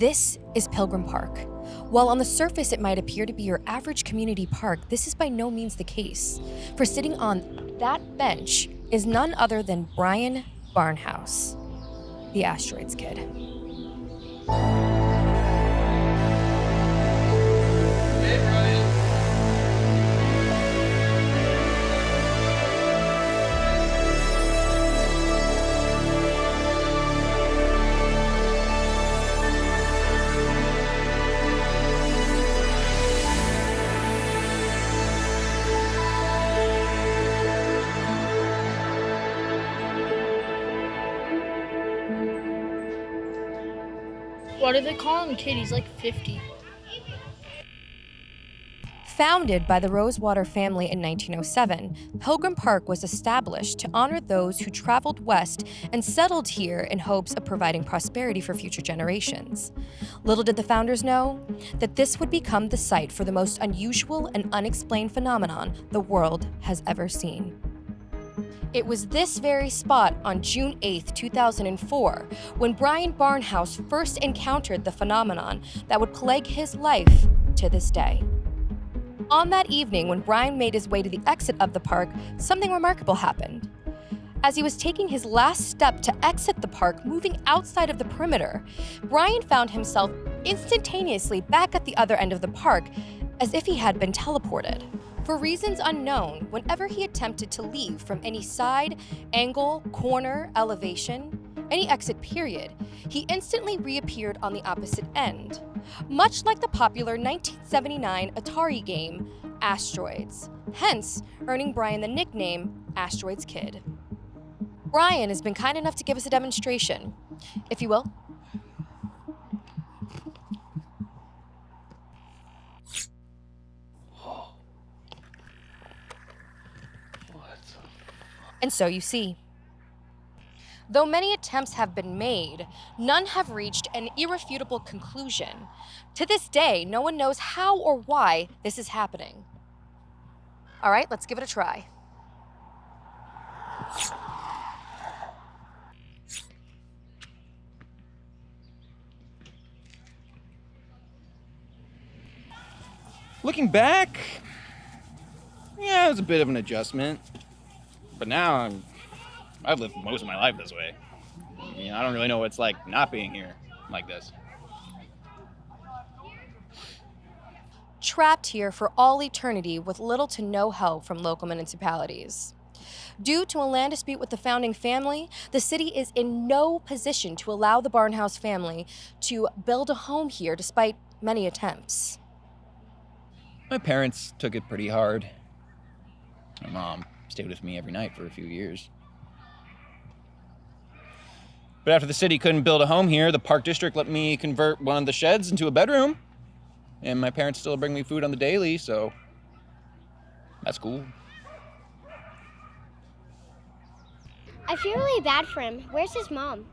This is Pilgrim Park. While on the surface it might appear to be your average community park, this is by no means the case. For sitting on that bench is none other than Brian Barnhouse, the Asteroids Kid. Hey, Brian. Why do they call him kid? He's like 50. Founded by the Rosewater family in 1907, Pilgrim Park was established to honor those who traveled west and settled here in hopes of providing prosperity for future generations. Little did the founders know that this would become the site for the most unusual and unexplained phenomenon the world has ever seen. It was this very spot on June 8, 2004, when Brian Barnhouse first encountered the phenomenon that would plague his life to this day. On that evening, when Brian made his way to the exit of the park, something remarkable happened. As he was taking his last step to exit the park, moving outside of the perimeter, Brian found himself instantaneously back at the other end of the park, as if he had been teleported. For reasons unknown, whenever he attempted to leave from any side, angle, corner, elevation, any exit period, he instantly reappeared on the opposite end, much like the popular 1979 Atari game, Asteroids, hence earning Brian the nickname Asteroids Kid. Brian has been kind enough to give us a demonstration, if you will. And so you see. Though many attempts have been made, none have reached an irrefutable conclusion. To this day, no one knows how or why this is happening. All right, let's give it a try. Looking back, yeah, it was a bit of an adjustment. But now I've lived most of my life this way. I don't really know what it's like not being here like this. Trapped here for all eternity with little to no help from local municipalities. Due to a land dispute with the founding family, the city is in no position to allow the Barnhouse family to build a home here despite many attempts. My parents took it pretty hard. My mom stayed with me every night for a few years. But after the city couldn't build a home here, the park district let me convert one of the sheds into a bedroom. And my parents still bring me food on the daily, so that's cool. I feel really bad for him. Where's his mom?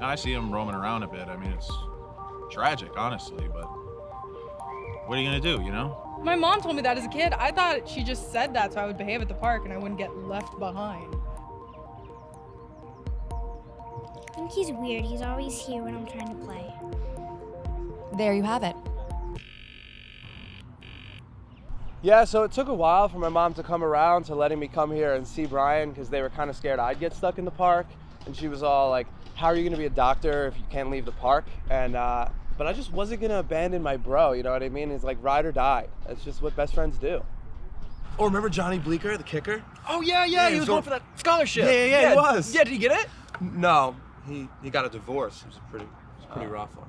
I see him roaming around a bit. I mean, it's tragic, honestly, but what are you gonna do, you know? My mom told me that as a kid. I thought she just said that so I would behave at the park and I wouldn't get left behind. I think he's weird. He's always here when I'm trying to play. There you have it. Yeah, so it took a while for my mom to come around to letting me come here and see Brian because they were kind of scared I'd get stuck in the park. And she was all like, how are you going to be a doctor if you can't leave the park? And but I just wasn't going to abandon my bro, you know what I mean? It's like ride or die. That's just what best friends do. Oh, remember Johnny Bleeker, the kicker? Oh, yeah, he was going for that scholarship. Yeah, he was. Yeah, did he get it? No, he got a divorce. It was a pretty rough one.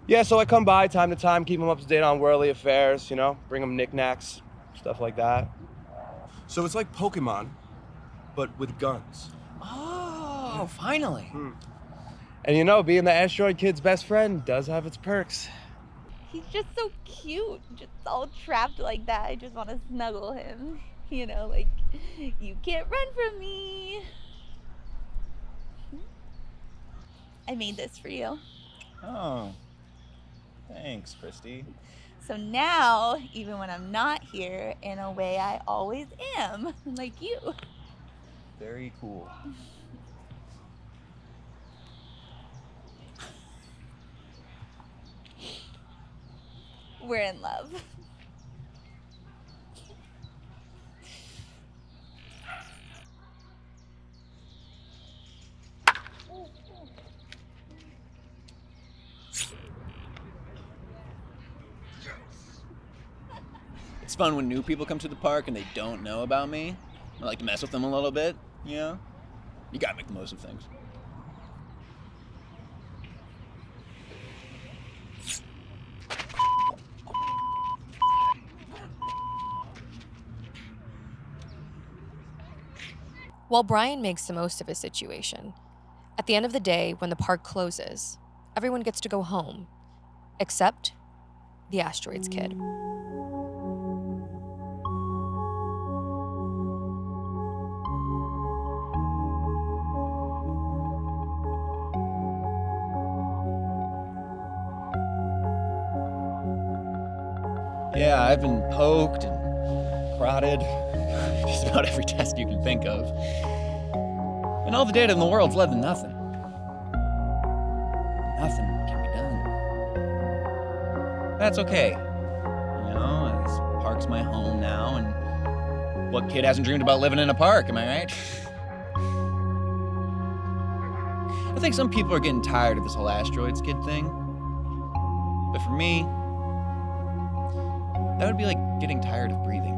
Yeah, so I come by time to time, keep him up to date on worldly affairs, bring him knickknacks, stuff like that. So it's like Pokemon, but with guns. Oh, finally. And being the Asteroid Kid's best friend does have its perks. He's just so cute, just all trapped like that. I just want to snuggle him. Like, you can't run from me. I made this for you. Oh, thanks, Christy. So now, even when I'm not here, in a way I always am, like you. Very cool. we're in love. It's fun when new people come to the park and they don't know about me. I like to mess with them a little bit, you know? You gotta make the most of things. While Brian makes the most of his situation, at the end of the day, when the park closes, everyone gets to go home, except the Asteroids Kid. Yeah, I've been poked and prodded, just about every test you can think of. And all the data in the world's led to nothing. Nothing can be done. That's okay. You know, this park's my home now, and what kid hasn't dreamed about living in a park, am I right? I think some people are getting tired of this whole Asteroids Kid thing. But for me, that would be like getting tired of breathing.